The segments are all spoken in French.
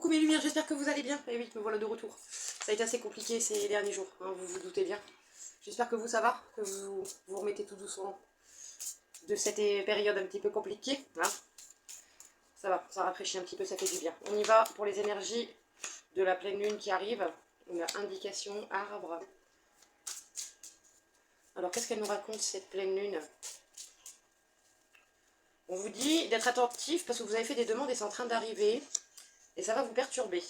Coucou mes lumières, j'espère que vous allez bien. Et oui, me voilà de retour. Ça a été assez compliqué ces derniers jours, hein, vous vous doutez bien. J'espère que vous ça va, que vous vous remettez tout doucement de cette période un petit peu compliquée. Hein. Ça va, ça rafraîchit un petit peu, ça fait du bien. On y va pour les énergies de la pleine lune qui arrive. On a indication, arbre. Alors qu'est-ce qu'elle nous raconte cette pleine lune? On vous dit d'être attentif parce que vous avez fait des demandes et c'est en train d'arriver. Et ça va vous perturber.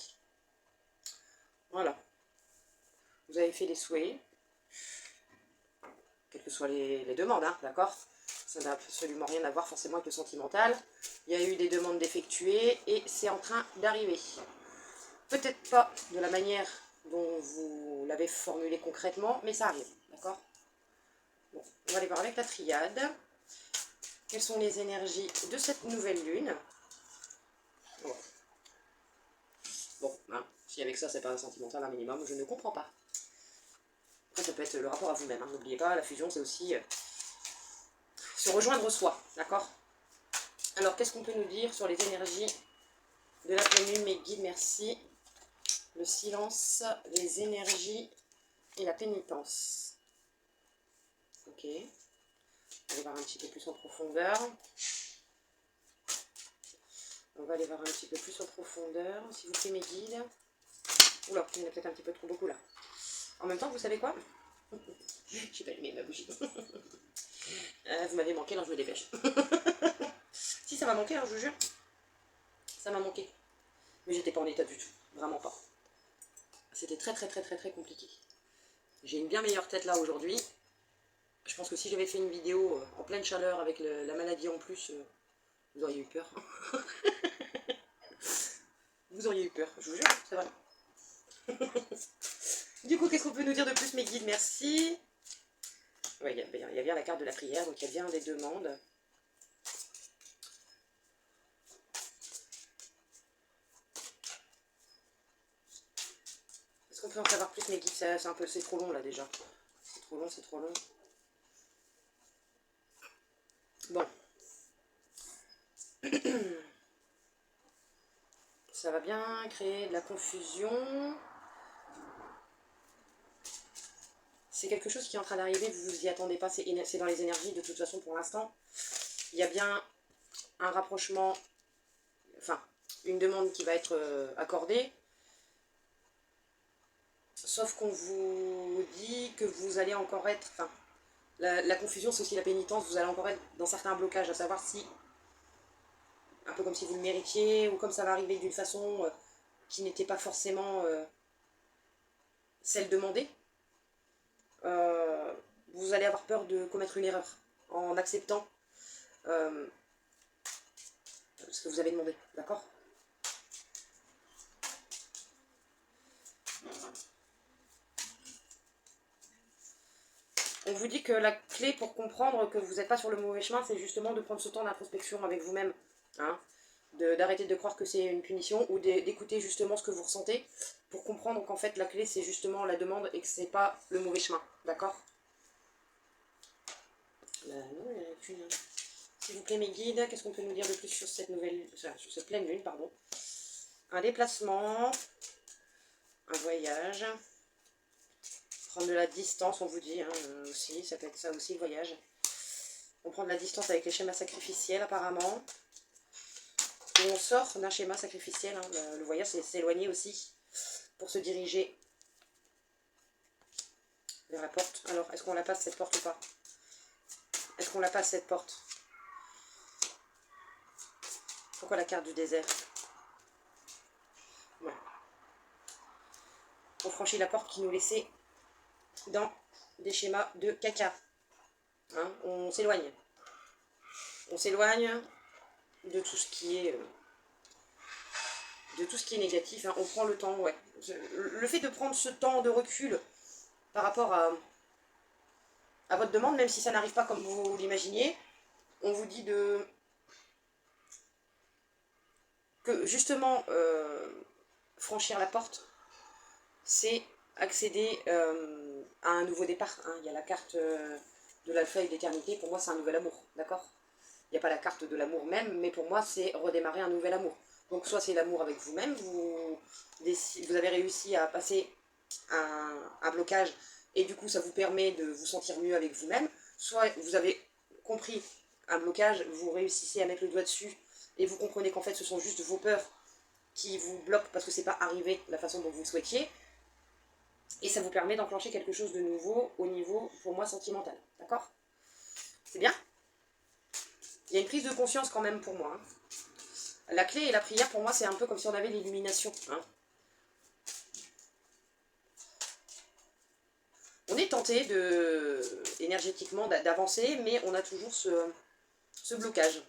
Voilà. Vous avez fait des souhaits. Quelles que soient les demandes, hein, d'accord? Ça n'a absolument rien à voir forcément avec le sentimental. Il y a eu des demandes d'effectuer et c'est en train d'arriver. Peut-être pas de la manière dont vous l'avez formulé concrètement, mais ça arrive, d'accord? Bon, on va aller voir avec la triade. Quelles sont les énergies de cette nouvelle lune? Ouais. Bon, hein, si avec ça c'est pas un sentimental un minimum, je ne comprends pas. Après ça peut être le rapport à vous-même, hein. N'oubliez pas, la fusion c'est aussi se rejoindre soi, d'accord? Alors qu'est-ce qu'on peut nous dire sur les énergies de la pleine lune? Mes guides, merci. Le silence, les énergies et la pénitence. Ok. On va aller voir un petit peu plus en profondeur. On va aller voir un petit peu plus en profondeur, s'il vous plaît mes guides. Oula, il y en a peut-être un petit peu trop beaucoup là. En même temps, vous savez quoi? J'ai pas allumé ma bougie. Vous m'avez manqué, alors je me dépêche. Si, ça m'a manqué, hein, je vous jure. Ça m'a manqué. Mais j'étais pas en état du tout. Vraiment pas. C'était très compliqué. J'ai une bien meilleure tête là aujourd'hui. Je pense que si j'avais fait une vidéo en pleine chaleur avec la maladie en plus, vous auriez eu peur. Vous auriez eu peur, je vous jure, c'est vrai. Du coup, qu'est-ce qu'on peut nous dire de plus, mes guides? Merci. Ouais, il y a bien la carte de la prière, donc il y a bien des demandes. Est-ce qu'on peut en savoir plus, mes guides? C'est un peu, c'est trop long là déjà. C'est trop long, c'est trop long. Bon. Ça va bien créer de la confusion. C'est quelque chose qui est en train d'arriver, vous vous y attendez pas, c'est dans les énergies de toute façon pour l'instant. Il y a bien un rapprochement, enfin, une demande qui va être accordée. Sauf qu'on vous dit que vous allez encore être, enfin, la confusion c'est aussi la pénitence, vous allez encore être dans certains blocages, à savoir si, un peu comme si vous le méritiez, ou comme ça va arriver d'une façon qui n'était pas forcément celle demandée. Vous allez avoir peur de commettre une erreur en acceptant ce que vous avez demandé, d'accord? On vous dit que la clé pour comprendre que vous n'êtes pas sur le mauvais chemin, c'est justement de prendre ce temps d'introspection avec vous-même, hein, d'arrêter de croire que c'est une punition ou d'écouter justement ce que vous ressentez pour comprendre qu'en fait la clé c'est justement la demande et que c'est pas le mauvais chemin, d'accord? Non, il y en a qu'une. S'il vous plaît mes guides, qu'est-ce qu'on peut nous dire de plus sur cette sur cette pleine lune, pardon? Un déplacement, un voyage, prendre de la distance, on vous dit, hein, aussi, ça peut être ça aussi le voyage. On prend de la distance avec les schémas sacrificiels apparemment. Et on sort d'un schéma sacrificiel, hein, le voyage c'est s'éloigner aussi pour se diriger vers la porte. Alors, est-ce qu'on la passe cette porte ou pas? Est-ce qu'on la passe cette porte? Pourquoi la carte du désert? Ouais. On franchit la porte qui nous laissait dans des schémas de caca. Hein, on s'éloigne. On s'éloigne de tout ce qui est négatif. Hein. On prend le temps, ouais. Le fait de prendre ce temps de recul par rapport à votre demande, même si ça n'arrive pas comme vous l'imaginiez, on vous dit que justement franchir la porte, c'est accéder à un nouveau départ. Hein. Il y a la carte de l'alpha et de l'éternité, pour moi c'est un nouvel amour, d'accord? Il n'y a pas la carte de l'amour même, mais pour moi c'est redémarrer un nouvel amour. Donc soit c'est l'amour avec vous-même, vous avez réussi à passer un blocage et du coup ça vous permet de vous sentir mieux avec vous-même, soit vous avez compris un blocage, vous réussissez à mettre le doigt dessus et vous comprenez qu'en fait ce sont juste vos peurs qui vous bloquent parce que c'est pas arrivé de la façon dont vous le souhaitiez, et ça vous permet d'enclencher quelque chose de nouveau au niveau, pour moi, sentimental. D'accord? C'est bien? Il y a une prise de conscience quand même pour moi. Hein. La clé et la prière, pour moi, c'est un peu comme si on avait l'illumination. Hein. On est tenté énergétiquement d'avancer, mais on a toujours ce blocage.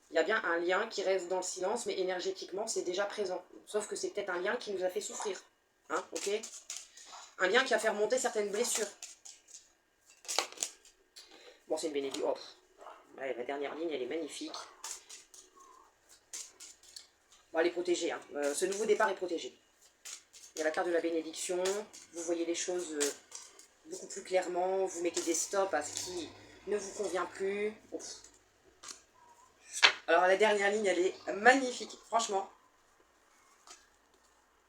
Il y a bien un lien qui reste dans le silence, mais énergétiquement, c'est déjà présent. Sauf que c'est peut-être un lien qui nous a fait souffrir. Hein, ok? Un lien qui a fait remonter certaines blessures. Bon, c'est une bénédiction. Oh. Ouais, la dernière ligne, elle est magnifique. Bon, elle est protégée. Hein. Ce nouveau départ est protégé. Il y a la carte de la bénédiction. Vous voyez les choses beaucoup plus clairement. Vous mettez des stops à ce qui ne vous convient plus. Ouf. Alors, la dernière ligne, elle est magnifique. Franchement.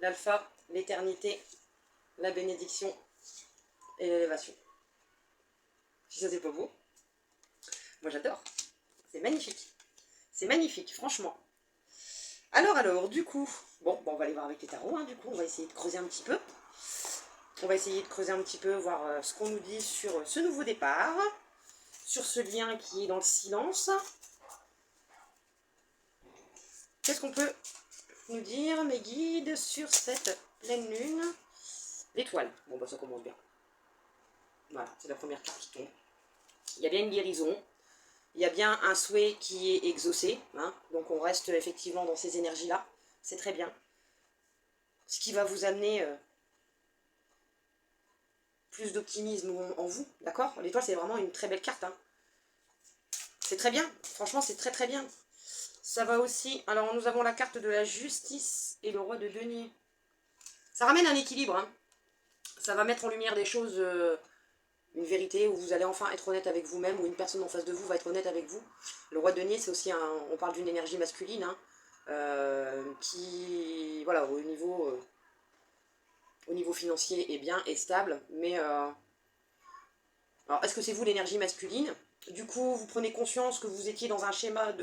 L'alpha, l'éternité, la bénédiction et l'élévation. Si ça, c'est pas beau. Moi, j'adore. C'est magnifique. C'est magnifique, franchement. Alors, du coup, bon, on va aller voir avec les tarots, hein, du coup, on va essayer de creuser un petit peu. On va essayer de creuser un petit peu, voir ce qu'on nous dit sur ce nouveau départ, sur ce lien qui est dans le silence. Qu'est-ce qu'on peut nous dire, mes guides, sur cette pleine lune? L'étoile. Bon, bah ça commence bien. Voilà, c'est la première carte qui tombe. Il y a bien une guérison. Il y a bien un souhait qui est exaucé. Hein, donc on reste effectivement dans ces énergies-là. C'est très bien. Ce qui va vous amener plus d'optimisme en vous. D'accord? L'étoile, c'est vraiment une très belle carte. Hein. C'est très bien. Franchement, c'est très très bien. Ça va aussi... Alors, nous avons la carte de la justice et le roi de denier. Ça ramène un équilibre. Hein. Ça va mettre en lumière des choses... une vérité où vous allez enfin être honnête avec vous-même, ou une personne en face de vous va être honnête avec vous. Le roi de denier, c'est aussi un... On parle d'une énergie masculine, hein, qui... Voilà, au niveau financier est bien, est stable, mais... Alors, est-ce que c'est vous l'énergie masculine? Du coup, vous prenez conscience que vous étiez dans un schéma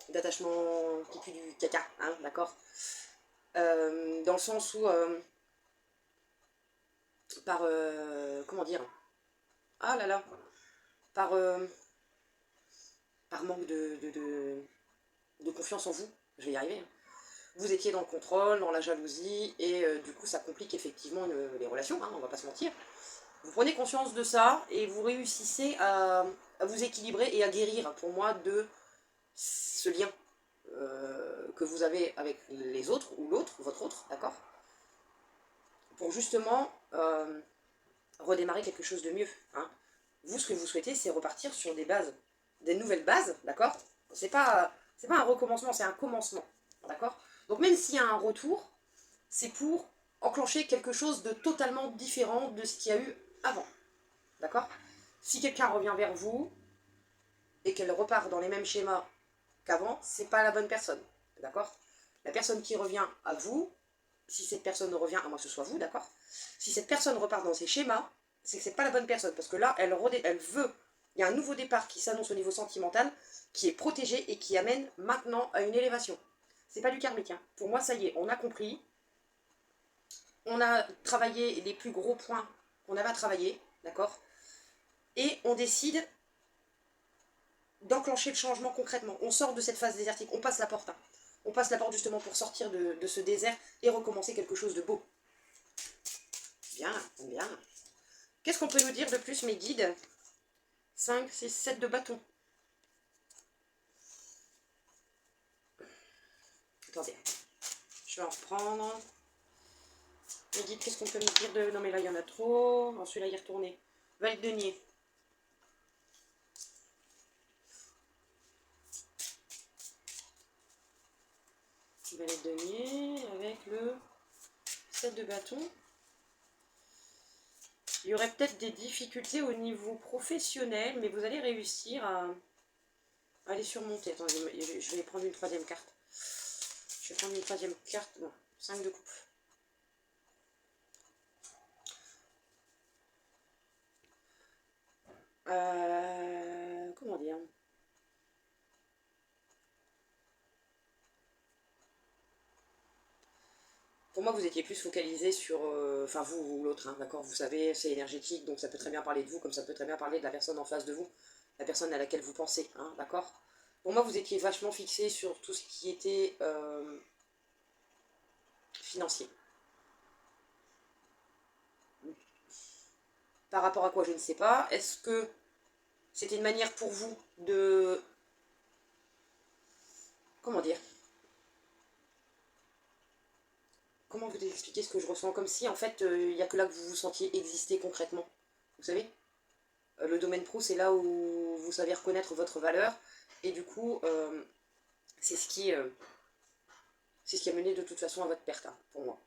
d'attachement qui pue du caca, hein, d'accord, dans le sens où, comment dire, ah là là, par manque de confiance en vous, je vais y arriver, hein. Vous étiez dans le contrôle, dans la jalousie, et du coup ça complique effectivement les relations, hein, on va pas se mentir. Vous prenez conscience de ça, et vous réussissez à vous équilibrer et à guérir, pour moi, de ce lien que vous avez avec les autres, ou l'autre, votre autre, d'accord, pour justement redémarrer quelque chose de mieux. Hein. Vous, ce que vous souhaitez, c'est repartir sur des bases, des nouvelles bases, d'accord. C'est pas un recommencement, c'est un commencement, d'accord. Donc même s'il y a un retour, c'est pour enclencher quelque chose de totalement différent de ce qu'il y a eu avant, d'accord. Si quelqu'un revient vers vous et qu'elle repart dans les mêmes schémas qu'avant, c'est pas la bonne personne, d'accord. La personne qui revient à vous, si cette personne revient, à moins que ce soit vous, d'accord, si cette personne repart dans ses schémas, c'est que c'est pas la bonne personne, parce que là, elle veut, il y a un nouveau départ qui s'annonce au niveau sentimental, qui est protégé et qui amène maintenant à une élévation. C'est pas du karmique, hein. Pour moi, ça y est, on a compris, on a travaillé les plus gros points qu'on avait à travailler, d'accord, et on décide d'enclencher le changement concrètement. On sort de cette phase désertique, on passe la porte, hein. On passe la porte justement pour sortir de ce désert et recommencer quelque chose de beau. Bien, bien. Qu'est-ce qu'on peut nous dire de plus, mes guides? 5, 6, 7 de bâton. Attendez, je vais en reprendre. Mes guides, qu'est-ce qu'on peut nous dire de... Non mais là, il y en a trop. Non, celui-là, il est retourné. Valet de denier. Valet de denier avec le 7 de bâton. Il y aurait peut-être des difficultés au niveau professionnel, mais vous allez réussir Allez surmonter. Attendez, je vais prendre une troisième carte. Je vais prendre une troisième carte. Non, 5 de coupe. Comment dire? Pour moi, vous étiez plus focalisé sur... Enfin, vous ou l'autre, hein, d'accord? Vous savez, c'est énergétique, donc ça peut très bien parler de vous, comme ça peut très bien parler de la personne en face de vous, la personne à laquelle vous pensez, hein, d'accord? Pour moi, vous étiez vachement fixé sur tout ce qui était financier. Par rapport à quoi, je ne sais pas. Est-ce que c'était une manière pour vous de... Comment dire? Comment vous expliquer ce que je ressens? Comme si, en fait, il n'y a que là que vous vous sentiez exister concrètement. Vous savez? Le domaine pro, c'est là où vous savez reconnaître votre valeur. Et du coup, c'est c'est ce qui a mené de toute façon à votre perte, hein, pour moi.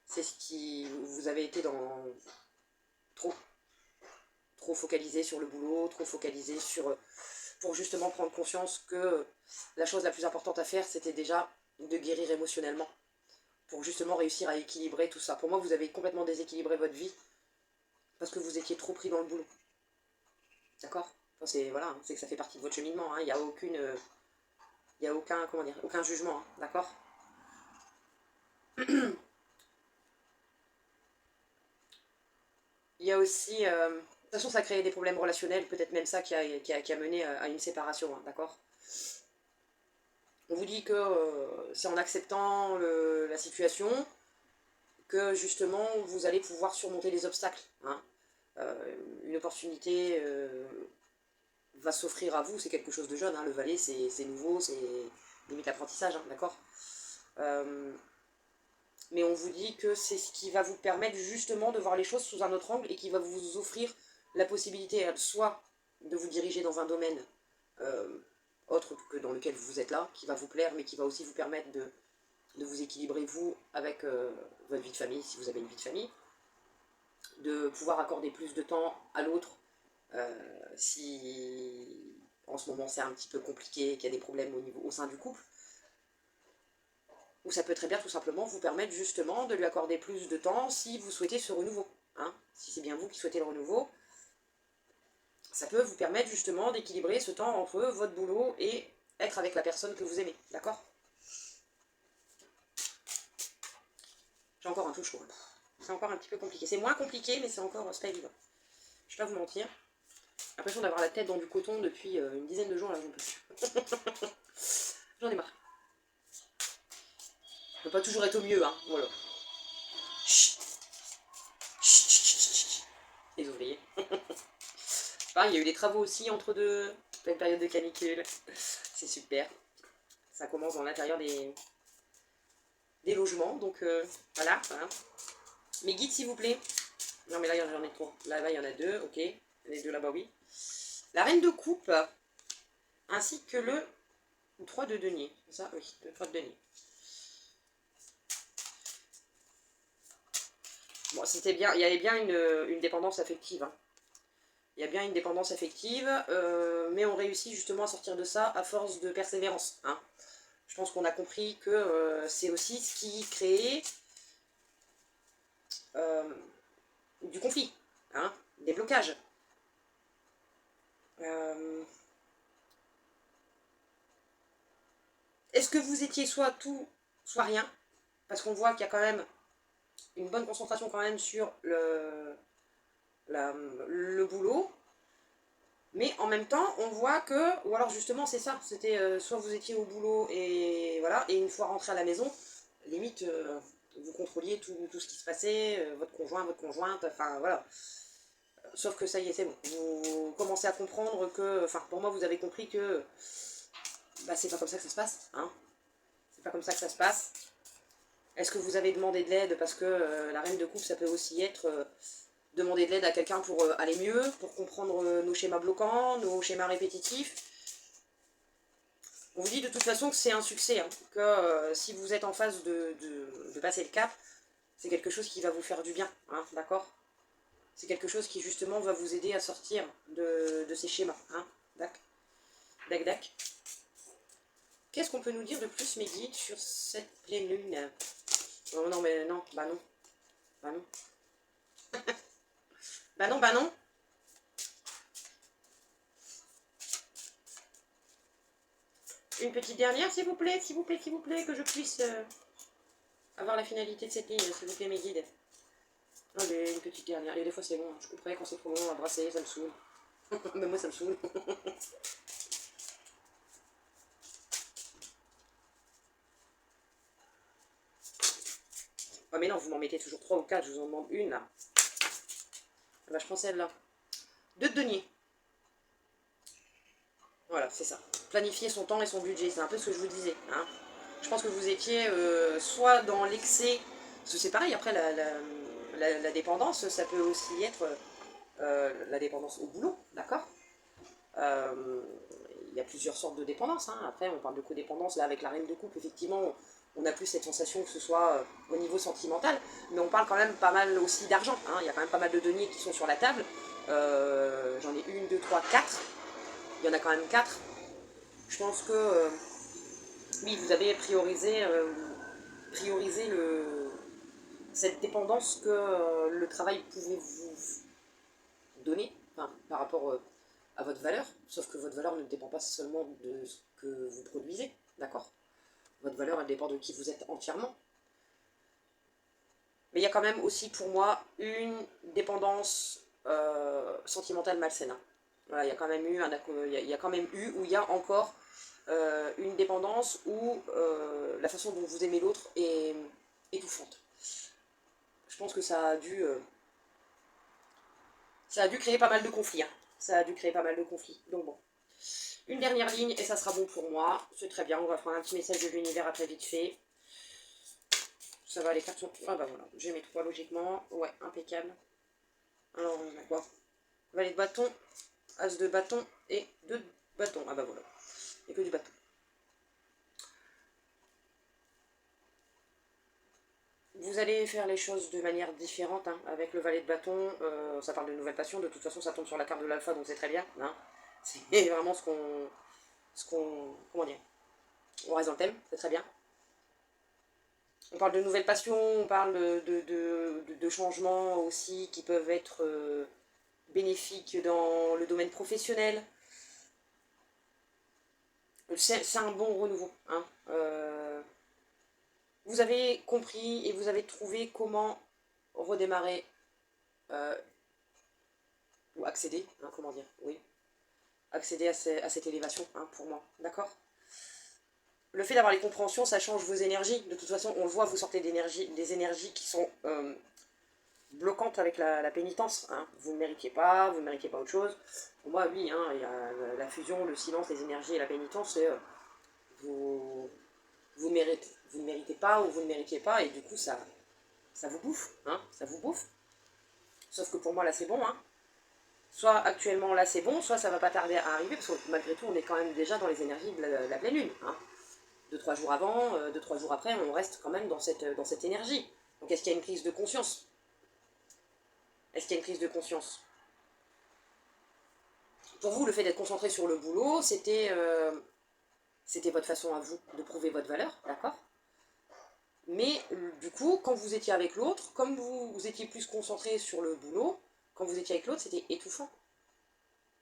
C'est ce qui... Vous avez été dans... Trop. Trop focalisé sur le boulot, trop focalisé sur... Pour justement prendre conscience que la chose la plus importante à faire, c'était déjà de guérir émotionnellement. Pour justement réussir à équilibrer tout ça. Pour moi, vous avez complètement déséquilibré votre vie parce que vous étiez trop pris dans le boulot. D'accord? Enfin, c'est voilà, hein, c'est que ça fait partie de votre cheminement. Il n'y a aucune... Il n'y a aucun, comment dire, aucun jugement, hein, d'accord? Il y a aussi... de toute façon, ça crée des problèmes relationnels, peut-être même ça qui a mené à une séparation, hein, d'accord? On vous dit que c'est en acceptant la situation que justement vous allez pouvoir surmonter les obstacles, hein. Une opportunité va s'offrir à vous, c'est quelque chose de jeune, hein, le valet c'est nouveau, c'est limite l'apprentissage, hein, d'accord? Mais on vous dit que c'est ce qui va vous permettre justement de voir les choses sous un autre angle et qui va vous offrir la possibilité soit de vous diriger dans un domaine euh, autre que dans lequel vous êtes là, qui va vous plaire, mais qui va aussi vous permettre de vous équilibrer vous avec votre vie de famille, si vous avez une vie de famille, de pouvoir accorder plus de temps à l'autre si en ce moment c'est un petit peu compliqué, qu'il y a des problèmes au sein du couple, ou ça peut très bien tout simplement vous permettre justement de lui accorder plus de temps si vous souhaitez ce renouveau. Hein. Si c'est bien vous qui souhaitez le renouveau, ça peut vous permettre justement d'équilibrer ce temps entre votre boulot et être avec la personne que vous aimez. D'accord? J'ai encore un peu chaud. C'est encore un petit peu compliqué. C'est moins compliqué, mais c'est encore pas évident. Je vais pas vous mentir. J'ai l'impression d'avoir la tête dans du coton depuis une dizaine de jours, là, j'en peux plus. J'en ai marre. Je peux pas toujours être au mieux, hein, voilà. Chut. Chut, chut, chut, chut. Les ouvriers. Ah, il y a eu des travaux aussi entre deux, pleine période de canicule. C'est super. Ça commence dans l'intérieur des logements, donc voilà, voilà. Mes guides, s'il vous plaît. Non, mais là, j'en ai trois. Là-bas, il y en a deux, ok. Les deux là-bas, oui. La reine de coupe, ainsi que le 3 de denier. C'est ça? Oui, le 3 de denier. Bon, c'était bien, il y avait bien une dépendance affective. Hein. Il y a bien une dépendance affective, mais on réussit justement à sortir de ça à force de persévérance. Hein. Je pense qu'on a compris que c'est aussi ce qui crée du conflit, hein, des blocages. Est-ce que vous étiez soit tout, soit rien? Parce qu'on voit qu'il y a quand même une bonne concentration quand même sur le boulot. Mais en même temps, on voit que, ou alors justement c'est ça, c'était soit vous étiez au boulot et voilà, et une fois rentré à la maison, limite vous contrôliez tout ce qui se passait, votre conjoint, votre conjointe, enfin voilà. Sauf que ça y est, c'est bon. Vous commencez à comprendre que, enfin pour moi vous avez compris que bah, c'est pas comme ça que ça se passe, hein. C'est pas comme ça que ça se passe. Est-ce que vous avez demandé de l'aide? Parce que la reine de coupe, ça peut aussi être demander de l'aide à quelqu'un pour aller mieux, pour comprendre nos schémas bloquants, nos schémas répétitifs. On vous dit de toute façon que c'est un succès, hein, que si vous êtes en phase de passer le cap, c'est quelque chose qui va vous faire du bien, hein, d'accord? C'est quelque chose qui justement va vous aider à sortir de ces schémas, hein, d'accord? Dac dac. Qu'est-ce qu'on peut nous dire de plus, mes guides, sur cette pleine lune? Oh non, mais non, bah non. Bah non. Bah non, bah non. Une petite dernière, s'il vous plaît, s'il vous plaît, s'il vous plaît, que je puisse avoir la finalité de cette ligne, s'il vous plaît, mes guides. Allez, une petite dernière. Et des fois, c'est long. Je comprends quand c'est trop long à brasser, ça me saoule. Mais moi, ça me saoule. Oh, mais non, vous m'en mettez toujours 3 ou 4, je vous en demande une, là. Ah bah, je prends celle-là. 2 de denier. Voilà, c'est ça. Planifier son temps et son budget, c'est un peu ce que je vous disais. Hein. Je pense que vous étiez soit dans l'excès, parce que c'est pareil, après la dépendance, ça peut aussi être la dépendance au boulot, d'accord. Il y a plusieurs sortes de dépendance. Hein. Après, on parle de codépendance, là, avec la reine de coupe, effectivement, on n'a plus cette sensation que ce soit au niveau sentimental, mais on parle quand même pas mal aussi d'argent. Hein. Il y a quand même pas mal de deniers qui sont sur la table. J'en ai 1, 2, 3, 4. Il y en a quand même 4. Je pense que oui, vous avez priorisé cette dépendance que le travail pouvait vous donner, enfin, par rapport à votre valeur, sauf que votre valeur ne dépend pas seulement de ce que vous produisez, d'accord? Votre valeur, elle dépend de qui vous êtes entièrement. Mais il y a quand même aussi pour moi une dépendance sentimentale malsaine. Voilà, il y a quand même eu où il y a encore une dépendance où la façon dont vous aimez l'autre est étouffante. Je pense que ça a dû créer pas mal de conflits. Hein. Ça a dû créer pas mal de conflits. Donc bon. Une dernière ligne et ça sera bon pour moi. C'est très bien. On va prendre un petit message de l'univers après vite fait. Ça va, les cartes sont... Ah bah voilà. J'ai mes 3 logiquement. Ouais, impeccable. Alors, on a quoi? Valet de bâton, as de bâton et 2 de bâton. Ah bah voilà. Il n'y a que du bâton. Vous allez faire les choses de manière différente hein, avec le valet de bâton. Ça parle de nouvelles passions. De toute façon, ça tombe sur la carte de l'alpha, donc c'est très bien. Hein. C'est vraiment ce qu'on... Comment dire? On reste dans le thème, c'est très bien. On parle de nouvelles passions, on parle de changements aussi qui peuvent être bénéfiques dans le domaine professionnel. C'est un bon renouveau. Hein. Vous avez compris et vous avez trouvé comment redémarrer ou accéder, hein, comment dire, oui, accéder à cette élévation, hein, pour moi, d'accord. Le fait d'avoir les compréhensions, ça change vos énergies. De toute façon, on le voit, vous sortez des énergies qui sont bloquantes avec la pénitence. Hein. Vous ne méritiez pas autre chose. Pour moi, oui, hein, il y a la fusion, le silence, les énergies et la pénitence, c'est vous ne méritez pas ou vous ne méritiez pas, et du coup, ça vous bouffe. Hein, ça vous bouffe. Sauf que pour moi, là, c'est bon. Hein. Soit actuellement, là, c'est bon, soit ça va pas tarder à arriver, parce que malgré tout, on est quand même déjà dans les énergies de la pleine lune. Hein. 2-3 jours avant, 2-3 jours après, on reste quand même dans cette énergie. Donc est-ce qu'il y a une prise de conscience? Est-ce qu'il y a une prise de conscience? Pour vous, le fait d'être concentré sur le boulot, c'était votre façon à vous de prouver votre valeur, d'accord? Mais du coup, quand vous étiez avec l'autre, comme vous étiez plus concentré sur le boulot, quand vous étiez avec l'autre, c'était étouffant.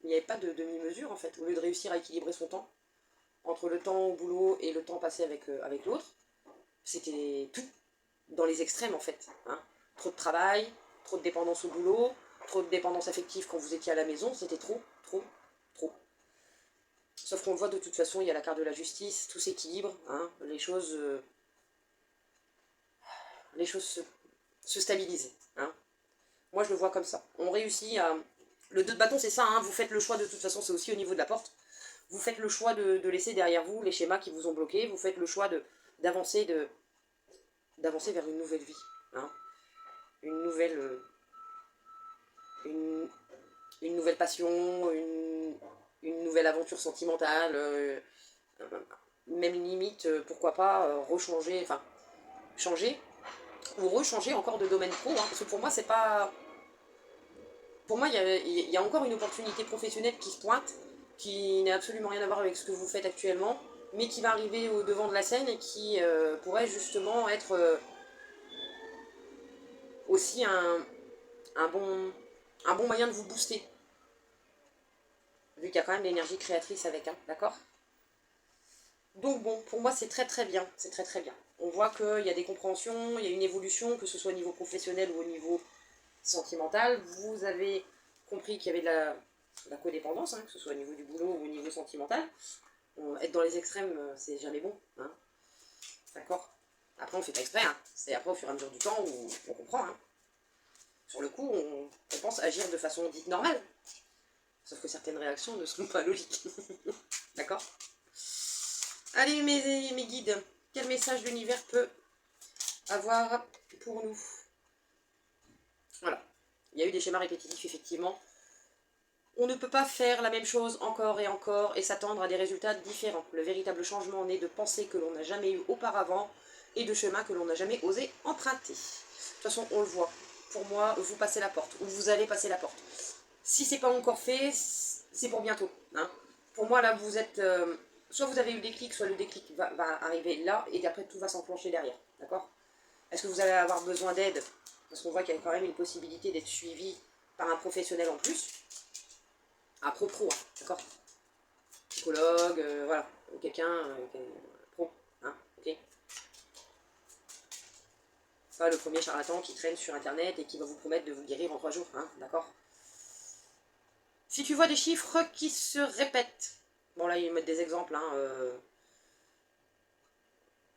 Il n'y avait pas de demi-mesure en fait. Au lieu de réussir à équilibrer son temps, entre le temps au boulot et le temps passé avec l'autre, c'était tout dans les extrêmes en fait. Hein. Trop de travail, trop de dépendance au boulot, trop de dépendance affective quand vous étiez à la maison, c'était trop. Sauf qu'on le voit de toute façon, il y a la carte de la justice, tout s'équilibre, hein, les choses se stabilisent. Hein. Moi je le vois comme ça. On réussit à... Le 2 de bâton c'est ça, hein, vous faites le choix de toute façon, c'est aussi au niveau de la porte. Vous faites le choix de laisser derrière vous les schémas qui vous ont bloqué, vous faites le choix d'avancer vers une nouvelle vie. Hein. Une nouvelle passion, une nouvelle aventure sentimentale, même limite, pourquoi pas rechanger, enfin, changer, ou rechanger encore de domaine pro, hein, parce que pour moi, c'est pas... Pour moi, il y a encore une opportunité professionnelle qui se pointe, qui n'a absolument rien à voir avec ce que vous faites actuellement, mais qui va arriver au devant de la scène et qui pourrait justement être aussi un bon moyen de vous booster. Vu qu'il y a quand même l'énergie créatrice avec, hein, d'accord? Donc bon, pour moi c'est très très bien, c'est très très bien. On voit qu'il y a des compréhensions, il y a une évolution, que ce soit au niveau professionnel ou au niveau sentimental. Vous avez compris qu'il y avait de la codépendance, hein, que ce soit au niveau du boulot ou au niveau sentimental. Être dans les extrêmes, c'est jamais bon, hein, d'accord? Après on fait pas exprès, hein. C'est après au fur et à mesure du temps où on comprend, hein. Sur le coup, on pense agir de façon dite normale. Sauf que certaines réactions ne sont pas logiques. D'accord? Allez mes guides, quel message l'univers peut avoir pour nous? Voilà. Il y a eu des schémas répétitifs, effectivement. On ne peut pas faire la même chose encore et s'attendre à des résultats différents. Le véritable changement naît de pensées que l'on n'a jamais eues auparavant et de chemins que l'on n'a jamais osé emprunter. De toute façon, on le voit. Pour moi, vous passez la porte, ou vous allez passer la porte. Si c'est pas encore fait, c'est pour bientôt, hein. Pour moi, là, vous êtes... soit vous avez eu le déclic, soit le déclic va arriver là, et après tout va s'enclencher derrière, d'accord? Est-ce que vous allez avoir besoin d'aide? Parce qu'on voit qu'il y a quand même une possibilité d'être suivi par un professionnel en plus. Un pro, hein, d'accord? Psychologue, voilà, quelqu'un pro, hein, ok? Pas le premier charlatan qui traîne sur internet et qui va vous promettre de vous guérir en 3 jours, hein, d'accord? Si tu vois des chiffres qui se répètent, bon là ils mettent des exemples, hein,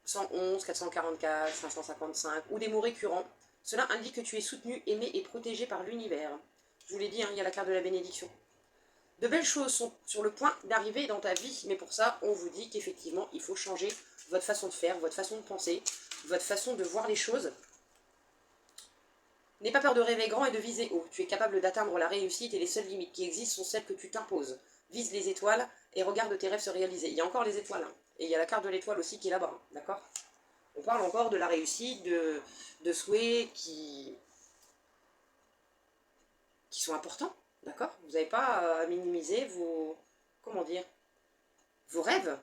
111, 444, 555, ou des mots récurrents, cela indique que tu es soutenu, aimé et protégé par l'univers. Je vous l'ai dit, hein, il y a la carte de la bénédiction. De belles choses sont sur le point d'arriver dans ta vie, mais pour ça, on vous dit qu'effectivement, il faut changer votre façon de faire, votre façon de penser, votre façon de voir les choses. N'aie pas peur de rêver grand et de viser haut. Tu es capable d'atteindre la réussite et les seules limites qui existent sont celles que tu t'imposes. Vise les étoiles et regarde tes rêves se réaliser. Il y a encore les étoiles, hein. Et il y a la carte de l'étoile aussi qui est là-bas, hein, d'accord? On parle encore de la réussite, de souhaits qui sont importants, d'accord? Vous n'avez pas à minimiser vos... Comment dire? Vos rêves.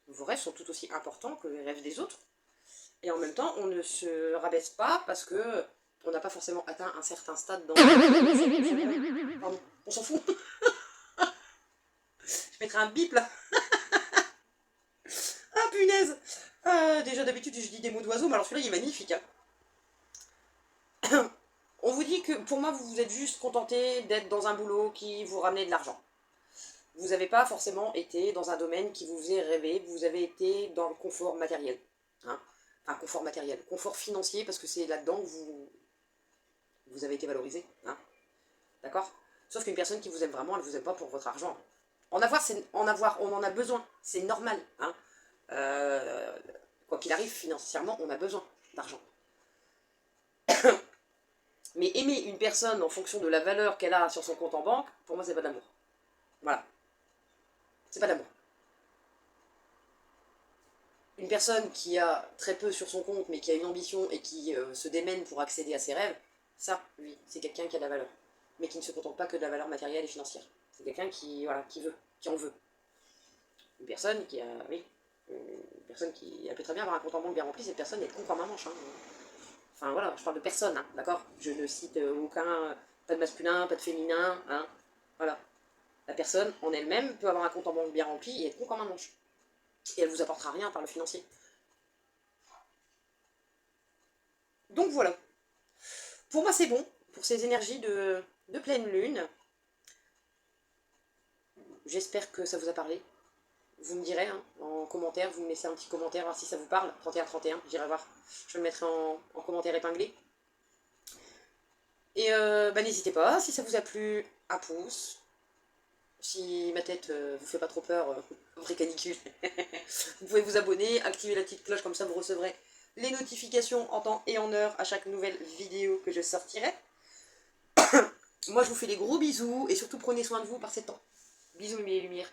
Vos rêves sont tout aussi importants que les rêves des autres. Et en même temps, on ne se rabaisse pas parce que on n'a pas forcément atteint un certain stade dans... Pardon, on s'en fout. Je mettrai un bip là. Ah punaise. Déjà d'habitude je dis des mots d'oiseau, mais alors celui-là il est magnifique, hein. On vous dit que pour moi vous vous êtes juste contenté d'être dans un boulot qui vous ramenait de l'argent. Vous n'avez pas forcément été dans un domaine qui vous faisait rêver, vous avez été dans le confort matériel, hein. Enfin confort matériel, confort financier parce que c'est là-dedans que vous avez été valorisé, hein. D'accord? Sauf qu'une personne qui vous aime vraiment, elle ne vous aime pas pour votre argent. On en a besoin, c'est normal, hein. Quoi qu'il arrive, financièrement, on a besoin d'argent. Mais aimer une personne en fonction de la valeur qu'elle a sur son compte en banque, pour moi, c'est pas d'amour. Voilà. C'est pas d'amour. Une personne qui a très peu sur son compte, mais qui a une ambition et qui se démène pour accéder à ses rêves, ça, oui, c'est quelqu'un qui a de la valeur. Mais qui ne se contente pas que de la valeur matérielle et financière. C'est quelqu'un qui, voilà, qui veut, qui en veut. Une personne qui a, oui, une personne qui, elle peut très bien avoir un compte en banque bien rempli, cette personne est con comme un manche, hein. Enfin voilà, je parle de personne, hein, d'accord? Je ne cite aucun, pas de masculin, pas de féminin, hein, voilà. La personne en elle-même peut avoir un compte en banque bien rempli et être con comme un manche. Et elle vous apportera rien par le financier. Donc voilà. Pour moi c'est bon, pour ces énergies de pleine lune. J'espère que ça vous a parlé. Vous me direz, hein, en commentaire, vous me laissez un petit commentaire, voir si ça vous parle. 31-31, j'irai voir. Je le mettrai en commentaire épinglé. Et n'hésitez pas, si ça vous a plu, un pouce. Si ma tête vous fait pas trop peur, vraie canicule, vous pouvez vous abonner, activer la petite cloche, comme ça vous recevrez les notifications en temps et en heure à chaque nouvelle vidéo que je sortirai. Moi je vous fais des gros bisous et surtout prenez soin de vous par ces temps. Bisous mes lumières.